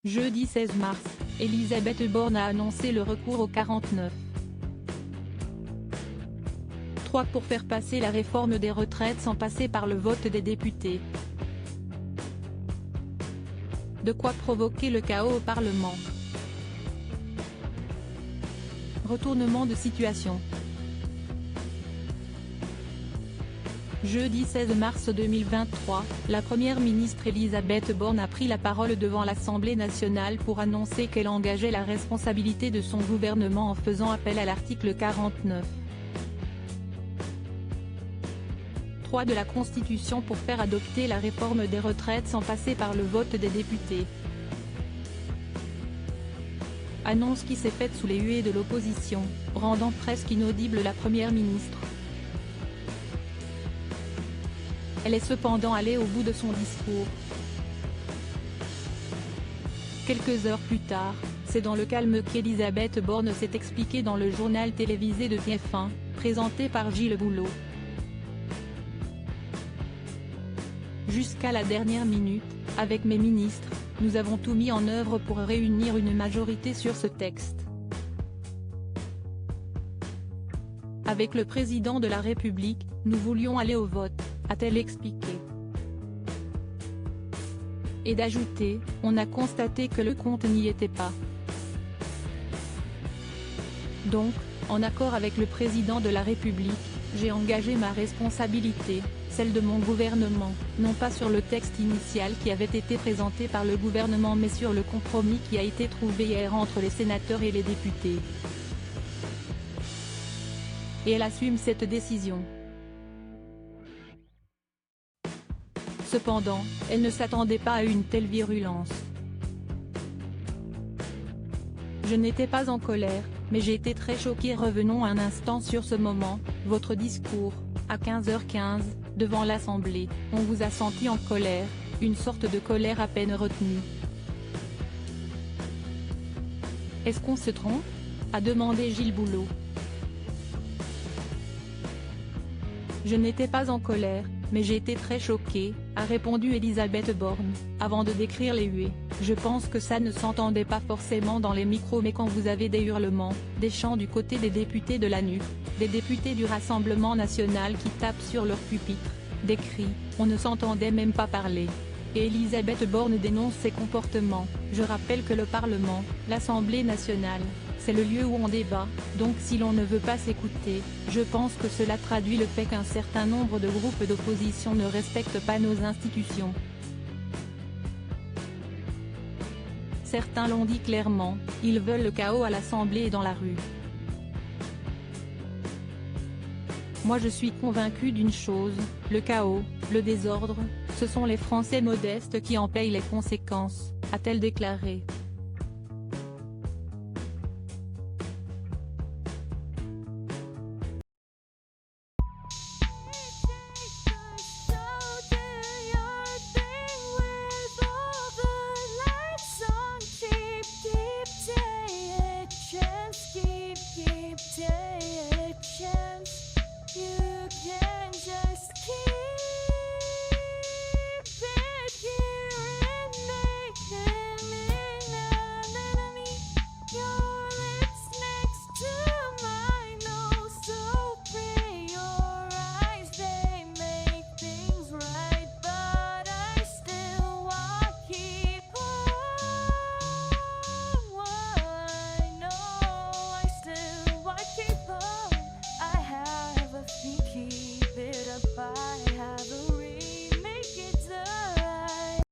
Jeudi 16 mars, Elisabeth Borne a annoncé le recours au 49.3 pour faire passer la réforme des retraites sans passer par le vote des députés. De quoi provoquer le chaos au Parlement. Retournement de situation. Jeudi 16 mars 2023, la première ministre Elisabeth Borne a pris la parole devant l'Assemblée nationale pour annoncer qu'elle engageait la responsabilité de son gouvernement en faisant appel à l'article 49.3 de la Constitution pour faire adopter la réforme des retraites sans passer par le vote des députés. Annonce qui s'est faite sous les huées de l'opposition, rendant presque inaudible la première ministre. Elle est cependant allée au bout de son discours. Quelques heures plus tard, c'est dans le calme qu'Elisabeth Borne s'est expliquée dans le journal télévisé de TF1, présenté par Gilles Boulot. Jusqu'à la dernière minute, avec mes ministres, nous avons tout mis en œuvre pour réunir une majorité sur ce texte. Avec le président de la République, nous voulions aller au vote, a-t-elle expliqué. Et d'ajouter, on a constaté que le compte n'y était pas. Donc, en accord avec le président de la République, j'ai engagé ma responsabilité, celle de mon gouvernement, non pas sur le texte initial qui avait été présenté par le gouvernement mais sur le compromis qui a été trouvé hier entre les sénateurs et les députés. Et elle assume cette décision. Cependant, elle ne s'attendait pas à une telle virulence. Je n'étais pas en colère, mais j'ai été très choquée. Revenons un instant sur ce moment, votre discours, à 15h15, devant l'Assemblée, on vous a senti en colère, une sorte de colère à peine retenue. Est-ce qu'on se trompe ? A demandé Gilles Boulot. Je n'étais pas en colère, mais j'ai été très choquée, a répondu Elisabeth Borne, avant de décrire les huées. Je pense que ça ne s'entendait pas forcément dans les micros mais quand vous avez des hurlements, des chants du côté des députés de la NUP, des députés du Rassemblement national qui tapent sur leur pupitre, des cris, on ne s'entendait même pas parler. Et Elisabeth Borne dénonce ces comportements. Je rappelle que le Parlement, l'Assemblée nationale, c'est le lieu où on débat, donc si l'on ne veut pas s'écouter, je pense que cela traduit le fait qu'un certain nombre de groupes d'opposition ne respectent pas nos institutions. Certains l'ont dit clairement, ils veulent le chaos à l'Assemblée et dans la rue. Moi je suis convaincu d'une chose, le chaos, le désordre, ce sont les Français modestes qui en payent les conséquences, a-t-elle déclaré.